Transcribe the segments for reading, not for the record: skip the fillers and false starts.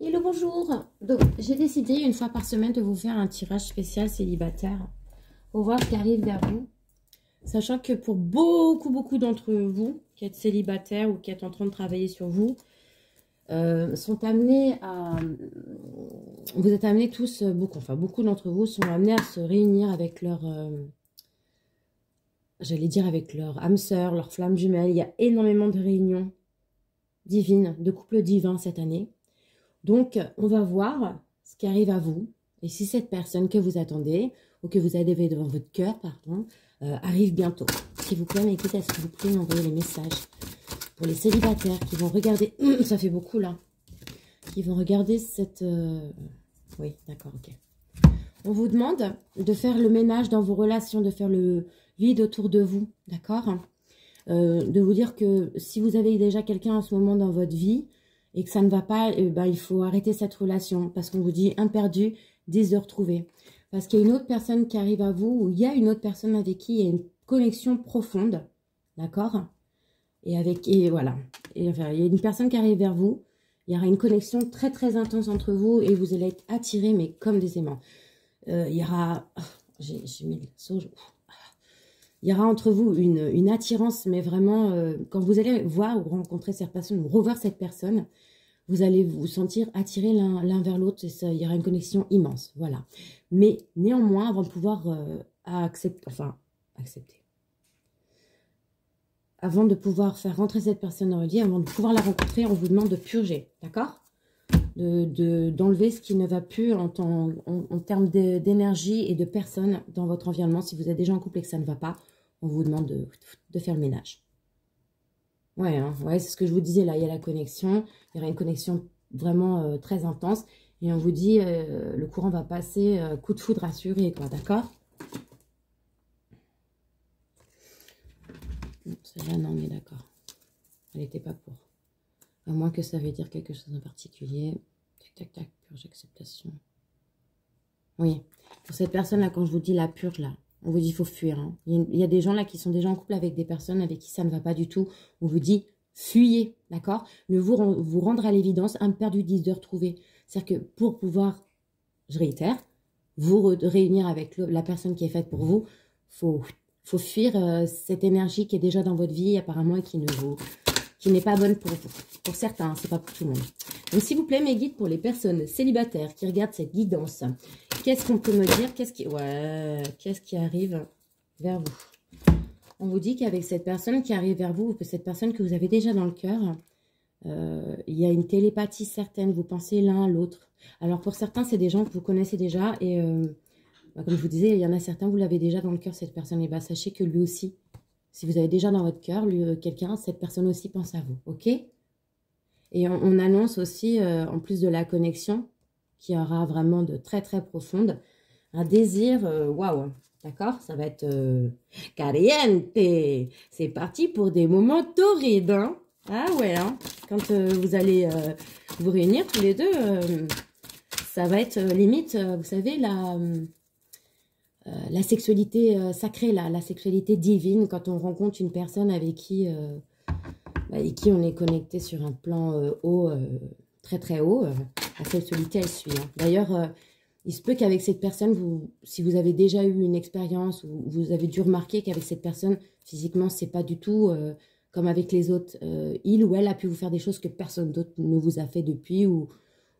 Hello, bonjour. Donc, j'ai décidé une fois par semaine de vous faire un tirage spécial célibataire pour voir ce qui arrive vers vous. Sachant que pour beaucoup d'entre vous qui êtes célibataires ou qui êtes en train de travailler sur vous, sont amenés à... Vous êtes amenés tous, beaucoup d'entre vous sont amenés à se réunir avec leur... j'allais dire avec leur âme sœur, leur flamme jumelle. Il y a énormément de réunions divines, de couples divins cette année. Donc, on va voir ce qui arrive à vous. Et si cette personne que vous attendez, ou que vous avez devant votre cœur, pardon, arrive bientôt. S'il vous plaît, mes écoutez, est-ce que vous pouvez m'envoyer les messages pour les célibataires qui vont regarder... ça fait beaucoup, là. Qui vont regarder cette... Oui, d'accord, ok. On vous demande de faire le ménage dans vos relations, de faire le vide autour de vous, d'accord, de vous dire que si vous avez déjà quelqu'un en ce moment dans votre vie, et que ça ne va pas, il faut arrêter cette relation. Parce qu'on vous dit un perdu, 10 heures trouvées. Parce qu'il y a une autre personne qui arrive à vous, ou il y a une autre personne avec qui il y a une connexion profonde. D'accord? Et voilà. Et enfin, il y a une personne qui arrive vers vous. Il y aura une connexion très intense entre vous et vous allez être attirés, mais comme des aimants. Il y aura... J'ai mis le sauge. Il y aura entre vous une attirance, mais vraiment, quand vous allez voir ou rencontrer cette personne, ou revoir cette personne, vous allez vous sentir attirés l'un vers l'autre, et ça, il y aura une connexion immense, voilà. Mais néanmoins, avant de pouvoir accepter, avant de pouvoir faire rentrer cette personne dans votre vie, avant de pouvoir la rencontrer, on vous demande de purger, d'accord? D'enlever ce qui ne va plus en termes d'énergie et de personnes dans votre environnement. Si vous êtes déjà en couple et que ça ne va pas, on vous demande de faire le ménage. Ouais, hein, ouais, c'est ce que je vous disais là, il y a la connexion, il y aura une connexion vraiment très intense. Et on vous dit, le courant va passer, coup de foudre assuré, quoi, d'accord? Celle-là, non, on est d'accord. Elle n'était pas pour. À moins que ça veut dire quelque chose en particulier. Tac, purge, acceptation. Oui, pour cette personne-là, quand je vous dis la purge, là, on vous dit qu'il faut fuir. Hein. Il y a des gens là qui sont déjà en couple avec des personnes avec qui ça ne va pas du tout. On vous dit, fuyez, d'accord? Ne vous rendre à l'évidence, un perdu, 10 heures trouvées. C'est-à-dire que pour pouvoir, je réitère, vous réunir avec la personne qui est faite pour vous, faut fuir cette énergie qui est déjà dans votre vie apparemment et qui n'est pas bonne pour vous. Pour certains, c'est pas pour tout le monde. Donc, s'il vous plaît, mes guides, pour les personnes célibataires qui regardent cette guidance, qu'est-ce qu'on peut me dire? Qu'est-ce qui arrive vers vous? On vous dit qu'avec cette personne qui arrive vers vous, ou que cette personne que vous avez déjà dans le cœur, il y a une télépathie certaine. Vous pensez l'un à l'autre. Alors, pour certains, c'est des gens que vous connaissez déjà. Et comme je vous disais, il y en a certains, vous l'avez déjà dans le cœur, cette personne. Et sachez que lui aussi, si vous avez déjà dans votre cœur quelqu'un, cette personne aussi pense à vous, ok? Et on annonce aussi, en plus de la connexion, qui aura vraiment de très profonde, un désir, waouh, d'accord? Ça va être caliente. C'est parti pour des moments torrides, hein? Ah ouais, hein? Quand vous allez vous réunir tous les deux, ça va être limite, vous savez, la sexualité sacrée, la sexualité divine, quand on rencontre une personne avec qui on est connecté sur un plan haut, très haut, la sexualité, elle suit. Hein. D'ailleurs, il se peut qu'avec cette personne, si vous avez déjà eu une expérience, ou vous avez dû remarquer qu'avec cette personne, physiquement, c'est pas du tout comme avec les autres. Il ou elle a pu vous faire des choses que personne d'autre ne vous a fait depuis, ou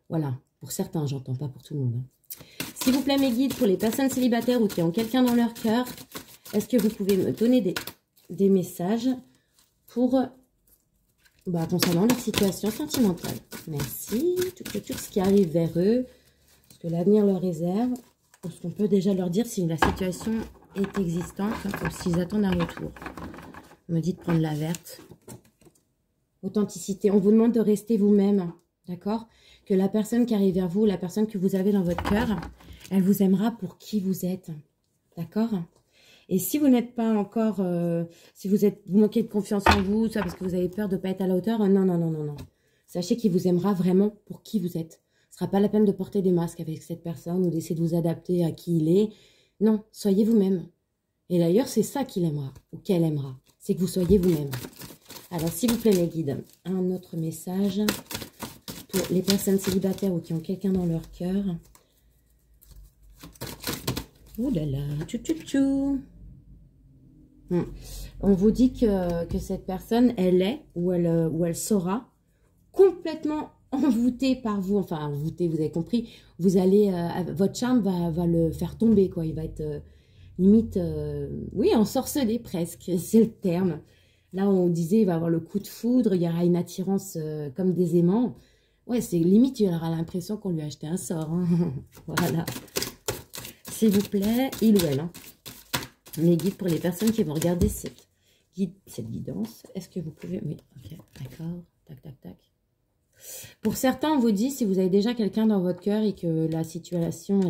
voilà, pour certains, j'entends, pas pour tout le monde. Hein. S'il vous plaît, mes guides, pour les personnes célibataires ou qui ont quelqu'un dans leur cœur, est-ce que vous pouvez me donner des messages pour concernant leur situation sentimentale? Merci. Tout ce qui arrive vers eux, ce que l'avenir leur réserve, ou ce qu'on peut déjà leur dire si la situation est existante, ou s'ils attendent un retour. On me dit de prendre la verte. Authenticité. On vous demande de rester vous-même, d'accord? Que la personne qui arrive vers vous, la personne que vous avez dans votre cœur, elle vous aimera pour qui vous êtes, d'accord? Et si vous n'êtes pas encore, si vous manquez de confiance en vous, ça parce que vous avez peur de ne pas être à la hauteur, non. Sachez qu'il vous aimera vraiment pour qui vous êtes. Ce ne sera pas la peine de porter des masques avec cette personne ou d'essayer de vous adapter à qui il est. Non, soyez vous-même. Et d'ailleurs, c'est ça qu'il aimera ou qu'elle aimera. C'est que vous soyez vous-même. Alors, s'il vous plaît, mes guides, un autre message Pour les personnes célibataires ou qui ont quelqu'un dans leur cœur. Oh là là, tchou tchou tchou. On vous dit que cette personne, elle est, ou elle sera, complètement envoûtée par vous. Enfin, envoûtée, vous avez compris. Vous allez, votre charme va le faire tomber, quoi. Il va être limite, oui, ensorcelé presque, c'est le terme. Là, on disait, il va avoir le coup de foudre, il y aura une attirance comme des aimants. Ouais, c'est limite, il aura l'impression qu'on lui a acheté un sort. Hein. Voilà. S'il vous plaît, il ou elle. Hein. Mes guides pour les personnes qui vont regarder cette guidance. Est-ce que vous pouvez... Oui, ok, d'accord. Tac, tac, tac. Pour certains, on vous dit, si vous avez déjà quelqu'un dans votre cœur et que la situation,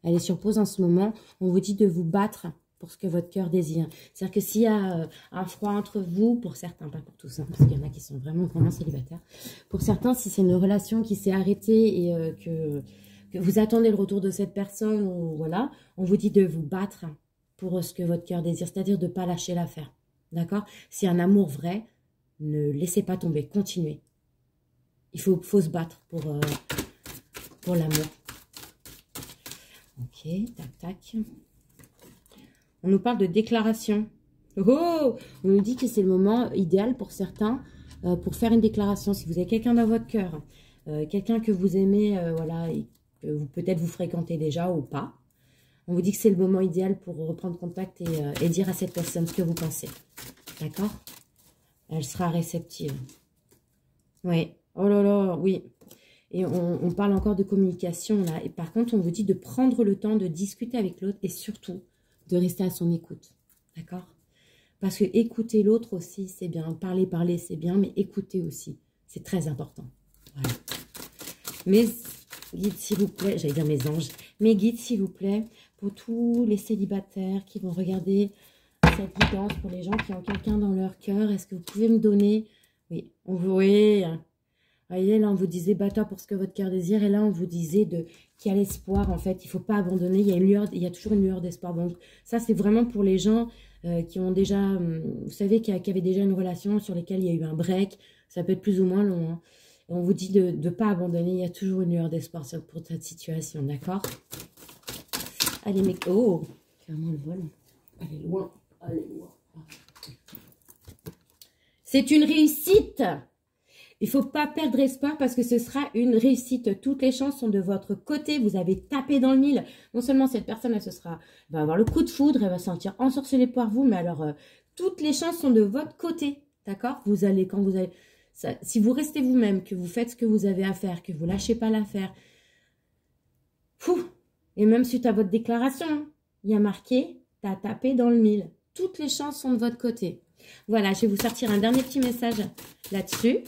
elle est sur pause en ce moment, on vous dit de vous battre pour ce que votre cœur désire. C'est-à-dire que s'il y a un froid entre vous, pour certains, pas pour tous, hein, parce qu'il y en a qui sont vraiment célibataires. Pour certains, si c'est une relation qui s'est arrêtée et que vous attendez le retour de cette personne, ou voilà, on vous dit de vous battre pour ce que votre cœur désire, c'est-à-dire de ne pas lâcher l'affaire. D'accord? Si un amour vrai, ne laissez pas tomber, continuez. Il faut se battre pour l'amour. Ok, tac, tac. On nous parle de déclaration. Oh! On nous dit que c'est le moment idéal pour certains pour faire une déclaration. Si vous avez quelqu'un dans votre cœur, quelqu'un que vous aimez, voilà, et que peut-être vous fréquentez déjà ou pas, on vous dit que c'est le moment idéal pour reprendre contact et dire à cette personne ce que vous pensez. D'accord? Elle sera réceptive. Oui. Oh là là, oui. Et on parle encore de communication là. Et par contre, on vous dit de prendre le temps de discuter avec l'autre et surtout de rester à son écoute. D'accord? Parce que écouter l'autre aussi, c'est bien. Parler, c'est bien, mais écouter aussi, c'est très important. Voilà. Mes guides, s'il vous plaît, j'allais dire mes anges, mes guides, s'il vous plaît, pour tous les célibataires qui vont regarder cette guidance, pour les gens qui ont quelqu'un dans leur cœur, est-ce que vous pouvez me donner... Oui, oui. Voyez, là, on vous disait, battez pour ce que votre cœur désire. Et là, on vous disait qu'il y a l'espoir, en fait. Il ne faut pas abandonner. Il y a toujours une lueur d'espoir. Donc, ça, c'est vraiment pour les gens qui ont déjà, vous savez, qui avaient déjà une relation sur lesquelles il y a eu un break. Ça peut être plus ou moins long. Hein. Et on vous dit de ne pas abandonner. Il y a toujours une lueur d'espoir pour cette situation. D'accord? Allez, mec. Oh, clairement, le vol. Allez, loin. Allez, loin. C'est une réussite. Il ne faut pas perdre espoir parce que ce sera une réussite. Toutes les chances sont de votre côté. Vous avez tapé dans le mille. Non seulement cette personne, elle va avoir le coup de foudre, elle va se sentir ensorcelée par vous, mais alors toutes les chances sont de votre côté. D'accord? Si vous restez vous-même, que vous faites ce que vous avez à faire, que vous ne lâchez pas l'affaire, et même suite à votre déclaration, il y a marqué, tu as tapé dans le mille. Toutes les chances sont de votre côté. Voilà, je vais vous sortir un dernier petit message là-dessus.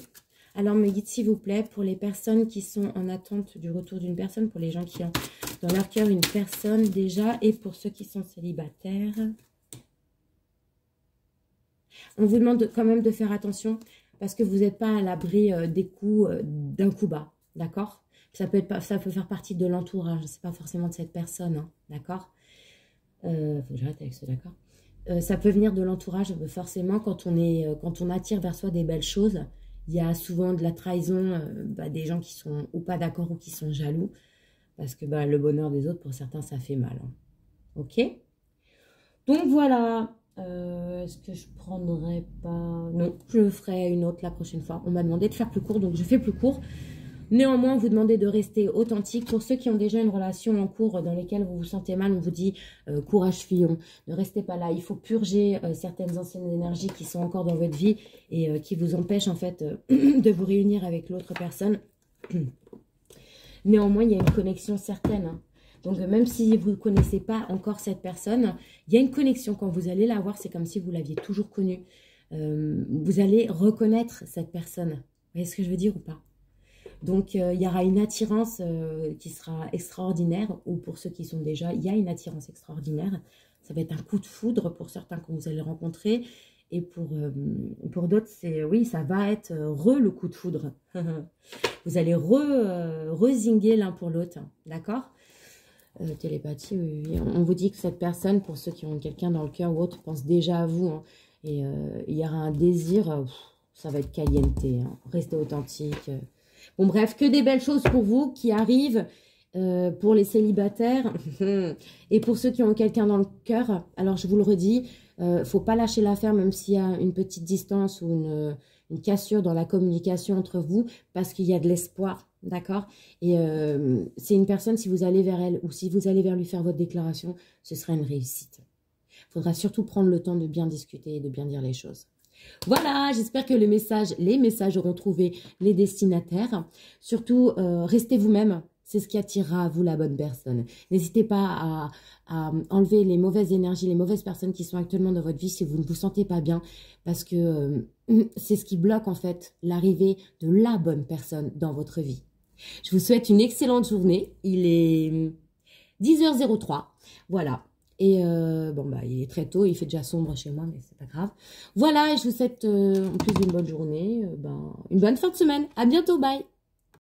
Alors, mes guides, s'il vous plaît, pour les personnes qui sont en attente du retour d'une personne, pour les gens qui ont dans leur cœur une personne déjà, et pour ceux qui sont célibataires. On vous demande quand même de faire attention, parce que vous n'êtes pas à l'abri des coups d'un coup bas, d'accord? Ça peut faire partie de l'entourage, c'est pas forcément de cette personne, hein, d'accord? Faut que j'arrête avec ce d'accord. Ça peut venir de l'entourage, forcément, quand on attire vers soi des belles choses. Il y a souvent de la trahison, des gens qui sont ou pas d'accord ou qui sont jaloux. Parce que le bonheur des autres, pour certains, ça fait mal. Hein. Ok? Donc voilà. Est-ce que je prendrai pas... Non, je ferai une autre la prochaine fois. On m'a demandé de faire plus court, donc je fais plus court. Néanmoins, vous demandez de rester authentique. Pour ceux qui ont déjà une relation en cours dans lesquelles vous vous sentez mal, on vous dit courage fillon, ne restez pas là. Il faut purger certaines anciennes énergies qui sont encore dans votre vie et qui vous empêchent en fait de vous réunir avec l'autre personne. Néanmoins, il y a une connexion certaine. Hein. Donc, même si vous ne connaissez pas encore cette personne, il y a une connexion. Quand vous allez la voir, c'est comme si vous l'aviez toujours connue. Vous allez reconnaître cette personne. Vous voyez ce que je veux dire ou pas? Donc, il y aura une attirance qui sera extraordinaire, ou pour ceux qui sont déjà, il y a une attirance extraordinaire. Ça va être un coup de foudre pour certains quand vous allez rencontrer. Et pour d'autres, oui, ça va être le coup de foudre. Vous allez rezinguer l'un pour l'autre, d'accord? Télépathie, oui. On vous dit que cette personne, pour ceux qui ont quelqu'un dans le cœur ou autre, pense déjà à vous. Hein, et il y aura un désir, ça va être caliente. Hein, restez authentique. Bon, bref, que des belles choses pour vous qui arrivent pour les célibataires et pour ceux qui ont quelqu'un dans le cœur. Alors, je vous le redis, faut pas lâcher l'affaire même s'il y a une petite distance ou une cassure dans la communication entre vous parce qu'il y a de l'espoir, d'accord? Et c'est une personne, si vous allez vers elle ou si vous allez vers lui faire votre déclaration, ce sera une réussite. Il faudra surtout prendre le temps de bien discuter et de bien dire les choses. Voilà, j'espère que les messages auront trouvé les destinataires. Surtout, restez vous-même. C'est ce qui attirera à vous la bonne personne. N'hésitez pas à enlever les mauvaises énergies, les mauvaises personnes qui sont actuellement dans votre vie si vous ne vous sentez pas bien. Parce que c'est ce qui bloque en fait l'arrivée de la bonne personne dans votre vie. Je vous souhaite une excellente journée. Il est 10h03. Voilà. Et bon, bah, il est très tôt, il fait déjà sombre chez moi, mais c'est pas grave. Voilà, et je vous souhaite en plus une bonne journée, une bonne fin de semaine. À bientôt, bye!